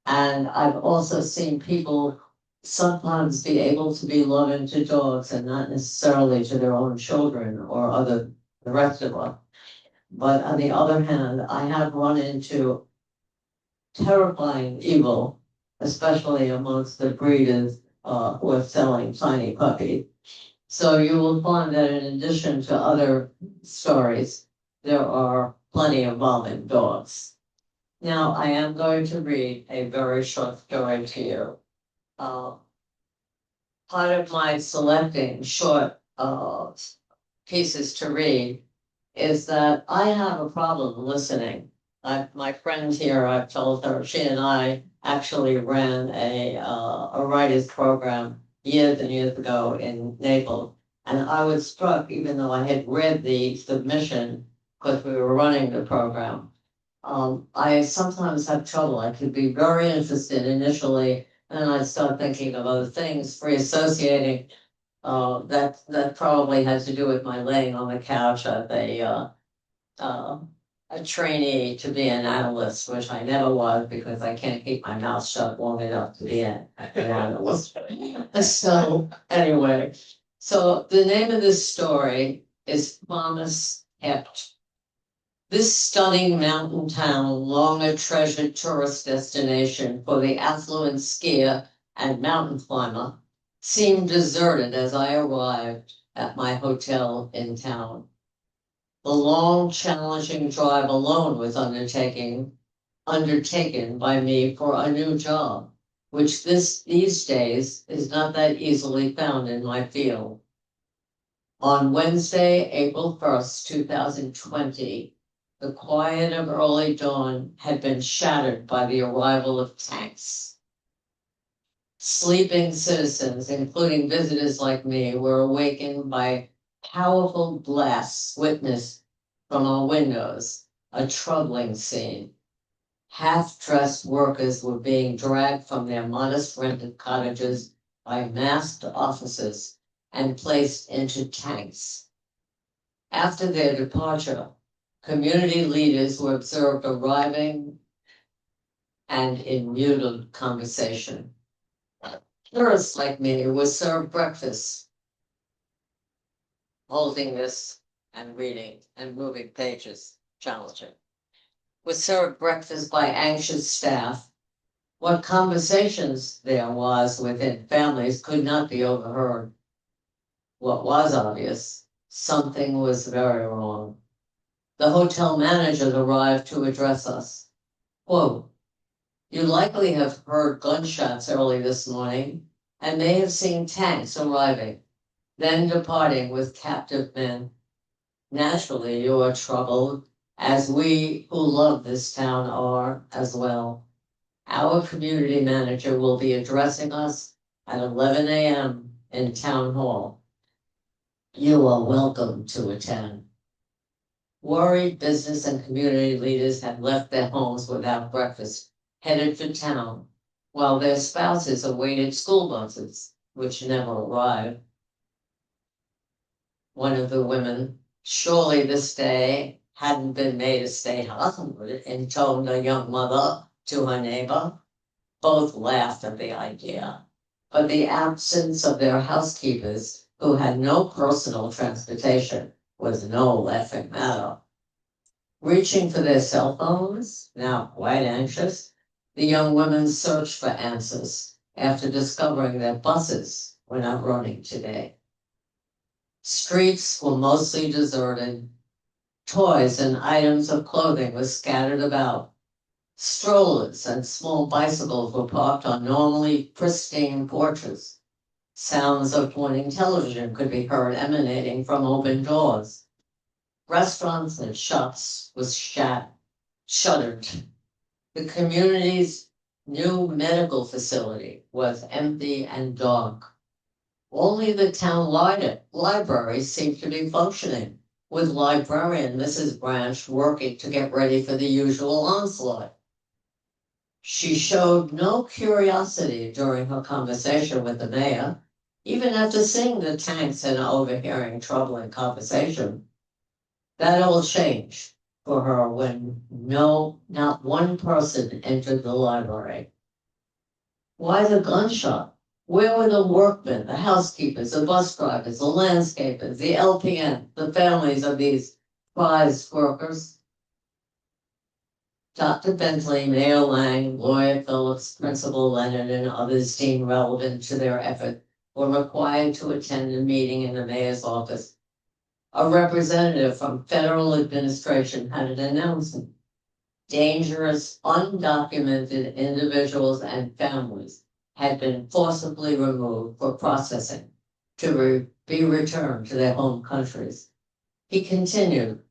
[SPEAKER 4] And I've also seen people sometimes be able to be loving to dogs and not necessarily to their own children or the rest of us. But on the other hand, I have run into terrifying evil, especially amongst the breeders who are selling tiny puppies. So you will find that in addition to other stories, there are plenty involving dogs. Now, I am going to read a very short story to you. Part of my selecting short pieces to read is that I have a problem listening. My friend here, I've told her, she and I actually ran a writers program years and years ago in Naples. And I was struck, even though I had read the submission, because we were running the program. I sometimes have trouble. I could be very interested initially, and I start thinking of other things, free associating. That probably has to do with my laying on the couch as a trainee to be an analyst, which I never was because I can't keep my mouth shut long enough to be an analyst. So anyway, so the name of this story is Promise Kept. This stunning mountain town, long a treasured tourist destination for the affluent skier and mountain climber, seemed deserted as I arrived at my hotel in town. The long, challenging drive alone was undertaken by me for a new job, which these days is not that easily found in my field. On Wednesday, April 1st, 2020, the quiet of early dawn had been shattered by the arrival of tanks. Sleeping citizens, including visitors like me, were awakened by powerful blasts witnessed from our windows, a troubling scene. Half-dressed workers were being dragged from their modest rented cottages by masked officers and placed into tanks. After their departure, community leaders were observed arriving and in muted conversation. Tourists like me were served breakfast, holding this and reading and moving pages, challenging. Was served breakfast by anxious staff. What conversations there was within families could not be overheard. What was obvious, something was very wrong. The hotel managers arrived to address us. Quote, "You likely have heard gunshots early this morning and may have seen tanks arriving, then departing with captive men. Naturally, you are troubled, as we who love this town are as well. Our community manager will be addressing us at 11 a.m. in Town Hall. You are welcome to attend." Worried business and community leaders had left their homes without breakfast, headed for town, while their spouses awaited school buses, which never arrived. One of the women, surely this day hadn't been made a state husband, intoned a young mother to her neighbor. Both laughed at the idea, but the absence of their housekeepers, who had no personal transportation, was no laughing matter. Reaching for their cell phones, now quite anxious, the young women searched for answers after discovering that buses were not running today. Streets were mostly deserted. Toys and items of clothing were scattered about. Strollers and small bicycles were parked on normally pristine porches. Sounds of morning television could be heard emanating from open doors. Restaurants and shops were shuttered. The community's new medical facility was empty and dark. Only the town library seemed to be functioning, with librarian Mrs. Branch working to get ready for the usual onslaught. She showed no curiosity during her conversation with the mayor, even after seeing the tanks and overhearing troubling conversation. That all changed for her when not one person entered the library. Why the gunshot? Where were the workmen, the housekeepers, the bus drivers, the landscapers, the LPN, the families of these prized workers? Dr. Bentley, Mayor Lang, Lawyer Phillips, Principal Leonard, and others deemed relevant to their effort were required to attend a meeting in the mayor's office. A representative from federal administration had an announcement. Dangerous, undocumented individuals and families had been forcibly removed for processing to be returned to their home countries. He continued,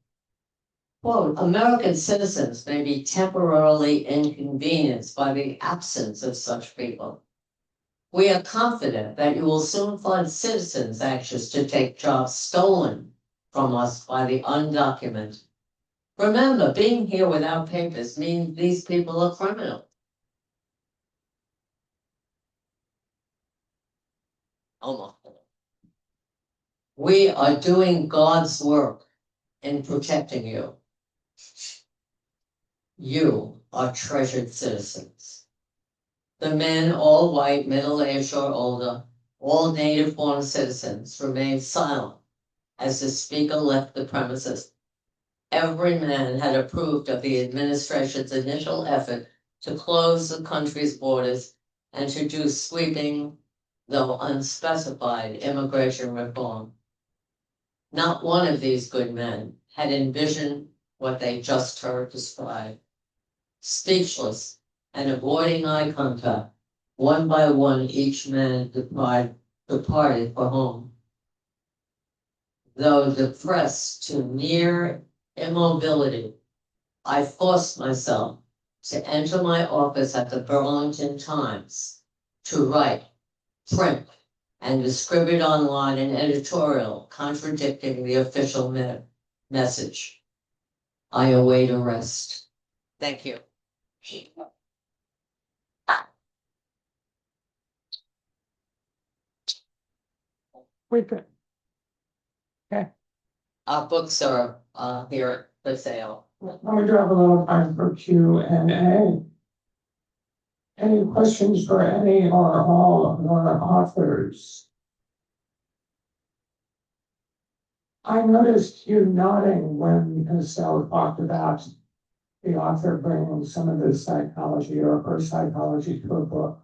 [SPEAKER 4] quote, American citizens may be temporarily inconvenienced by the absence of such people. We are confident that you will soon find citizens anxious to take jobs stolen from us by the undocumented. Remember, being here without papers means these people are criminals. Almost. We are doing God's work in protecting you. You are treasured citizens. The men, all white, middle-aged or older, all native-born citizens, remained silent as the speaker left the premises. Every man had approved of the administration's initial effort to close the country's borders and to do sweeping, though unspecified, immigration reform. Not one of these good men had envisioned what they just heard described. Speechless and avoiding eye contact, one by one each man departed for home. Though depressed to near immobility, I forced myself to enter my office at the Burlington Times to write, print, and distribute online an editorial contradicting the official message. I await arrest. Thank you.
[SPEAKER 2] We could,
[SPEAKER 4] Our books are here for sale.
[SPEAKER 2] now we do have a little time for Q&A. Any questions for any or all of our authors? I noticed you nodding when Estelle talked about the author bringing some of the psychology or her psychology to a book.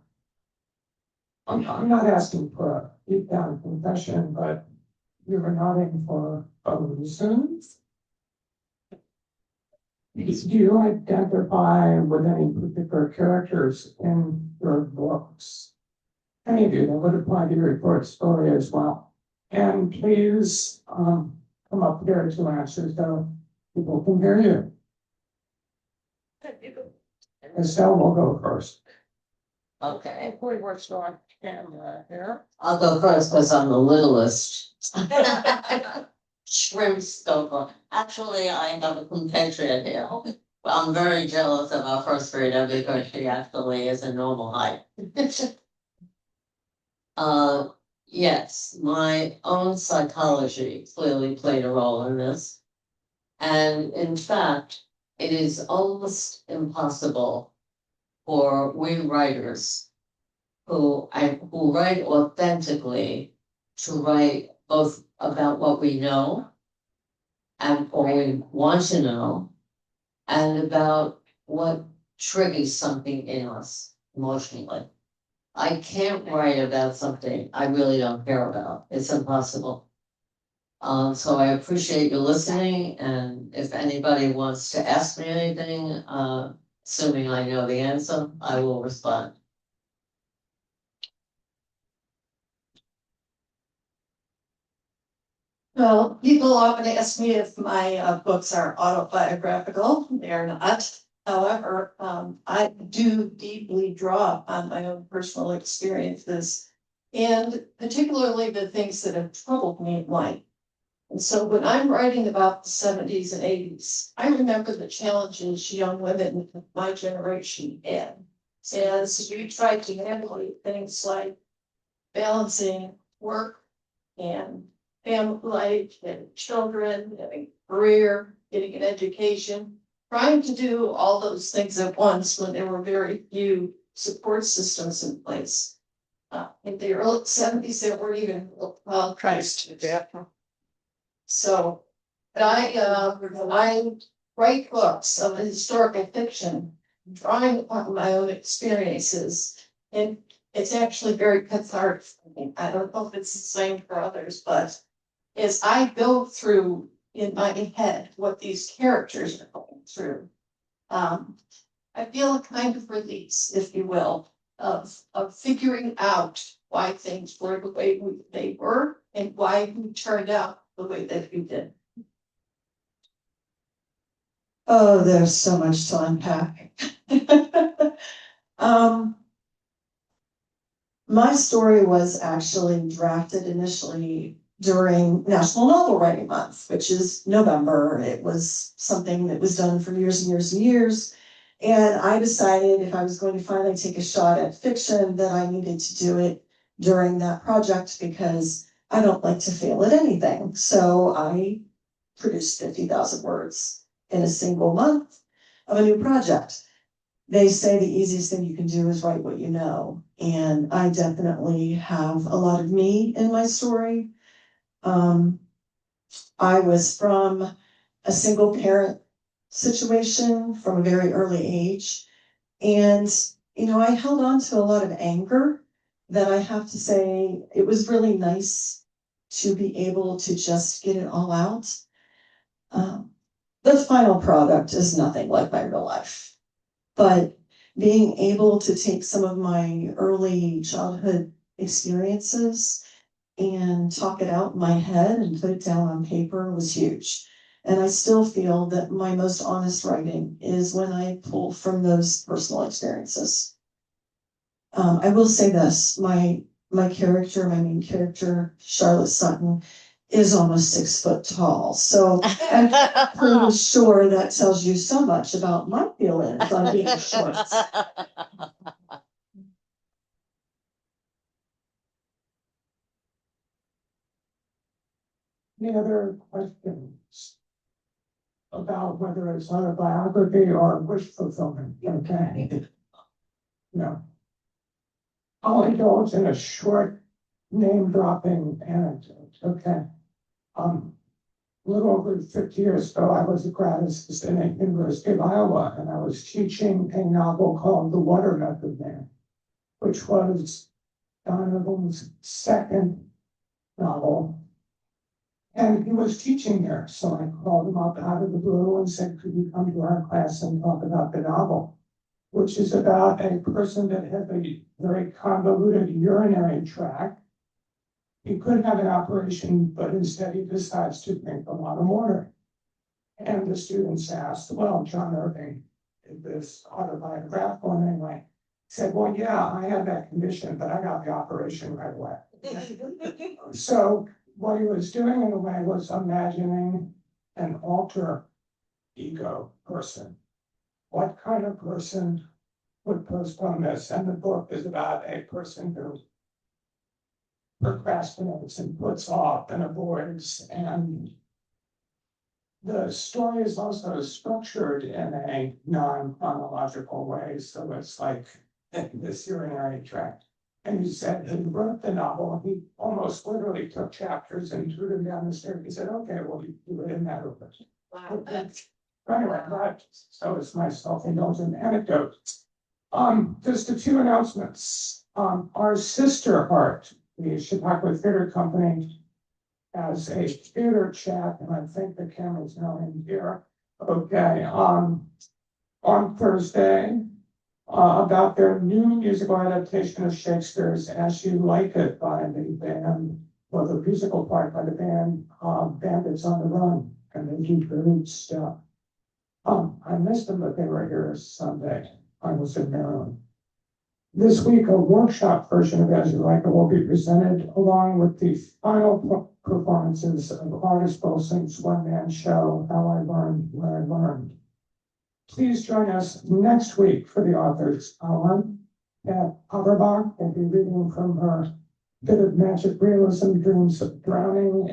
[SPEAKER 2] I'm not asking for a deep down confession, but you were nodding for a reason. Do you identify with any particular characters in your books? Any of you, that would apply to your short story as well. And please come up here to answer so people can hear you. Estelle will go first.
[SPEAKER 4] Okay.
[SPEAKER 2] Hopefully we're still on camera here.
[SPEAKER 4] I'll go first because I'm the littlest. Shrimp stoker. Actually, I have a compatriot here. I'm very jealous of our first grader because she actually is a normal height. Yes, my own psychology clearly played a role in this. And in fact, it is almost impossible for we writers who write authentically to write both about what we know and what we want to know and about what triggers something in us emotionally. I can't write about something I really don't care about. It's impossible. So I appreciate you listening, and if anybody wants to ask me anything, assuming I know the answer, I will respond.
[SPEAKER 3] Well, people often ask me if my books are autobiographical. They are not. However, I do deeply draw on my own personal experiences, and particularly the things that have troubled me in life. And so when I'm writing about the 70s and 80s, I remember the challenges young women of my generation had as we tried to navigate things like balancing work and family life and children, having a career, getting an education, trying to do all those things at once when there were very few support systems in place. In the early 70s, there weren't even Christ. So, but I write books of historical fiction, drawing upon my own experiences, and it's actually very cathartic for me. I don't know if it's the same for others, but as I go through in my head what these characters are going through, I feel a kind of release, if you will, of figuring out why things were the way they were and why we turned out the way that we did.
[SPEAKER 1] Oh, there's so much to unpack. My story was actually drafted initially during National Novel Writing Month, which is November. It was something that was done for years and years and years. And I decided if I was going to finally take a shot at fiction, that I needed to do it during that project because I don't like to fail at anything. So I produced 50,000 words in a single month of a new project. They say the easiest thing you can do is write what you know. And I definitely have a lot of me in my story. I was from a single parent situation from a very early age. And, I held on to a lot of anger that I have to say it was really nice to be able to just get it all out. The final product is nothing like my real life, but being able to take some of my early childhood experiences and talk it out in my head and put it down on paper was huge. And I still feel that my most honest writing is when I pull from those personal experiences. I will say this, my main character, Charlotte Sutton, is almost 6 foot tall. So I'm pretty sure that tells you so much about my feelings on being short.
[SPEAKER 2] Any other questions about whether it's autobiography or wish fulfillment? Okay. No. I'll indulge in a short name dropping anecdote. Okay. A little over 50 years ago, I was a grad assistant at University of Iowa, and I was teaching a novel called The Water Method Man, which was Donovan's second novel. And he was teaching there, so I called him up out of the blue and said, could you come to our class and talk about the novel, which is about a person that has a very convoluted urinary tract. He could have an operation, but instead he decides to drink a lot of water. And the students asked, well, John Irving, is this autobiographical in any way? He said, well, yeah, I had that condition, but I got the operation right away. So what he was doing in a way was imagining an alter ego person. What kind of person would postpone this? And the book is about a person who procrastinates and puts off and avoids and The story is also structured in a non-chronological way, so it's like this urinary tract. And he said he wrote the novel, he almost literally took chapters and threw them down the stairs. He said, okay, well, you do it in that order.
[SPEAKER 3] Wow.
[SPEAKER 2] Anyway, so it's my self-indulgent anecdote. Just a few announcements. Our sister art, the Chautauqua Theater Company, has a theater chat, and I think the camera's now in here. Okay, on Thursday, about their new musical adaptation of Shakespeare's As You Like It by the band, well, the musical part by the band, Bandits on the Run, and they do great stuff. I missed them, but they were here Sunday. I was in Maryland. This week, a workshop version of As You Like It will be presented along with the final performances of August Wilson's one-man show, How I Learned Where I Learned. Please join us next week for the author's hour. Pat Auerbach will be reading from her bit of magic realism, Dreams of Drowning,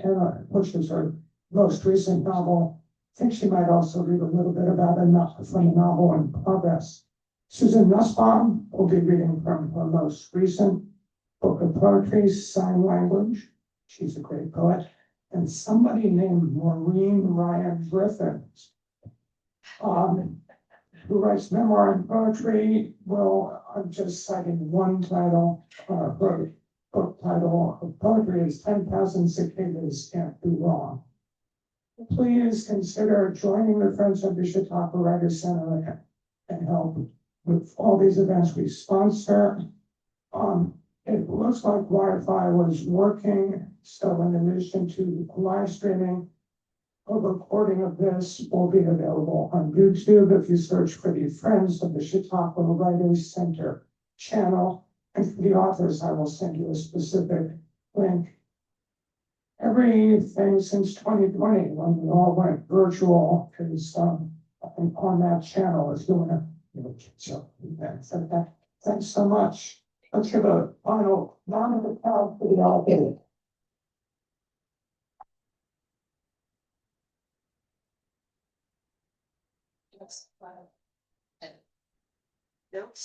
[SPEAKER 2] which is her most recent novel. I think she might also read a little bit about it from the novel In Progress. Susan Nussbaum will be reading from her most recent book of poetry, Sign Language. She's a great poet. And somebody named Maureen Ryan Griffiths, who writes memoir and poetry. Well, I'm just citing one title, her book title of poetry is 10,000 Cicadas Can't Be Wrong. Please consider joining the Friends of the Chautauqua Writers Center and help with all these events we sponsor. It looks like Wi-Fi was working, so in addition to live streaming, a recording of this will be available on YouTube if you search for the Friends of the Chautauqua Writers Center channel. And for the authors, I will send you a specific link. Everything since 2020, when we all went virtual, is on that channel is doing a so thanks so much. Let's give a final round of applause for the author.
[SPEAKER 3] Yes. Wow. And- Nope.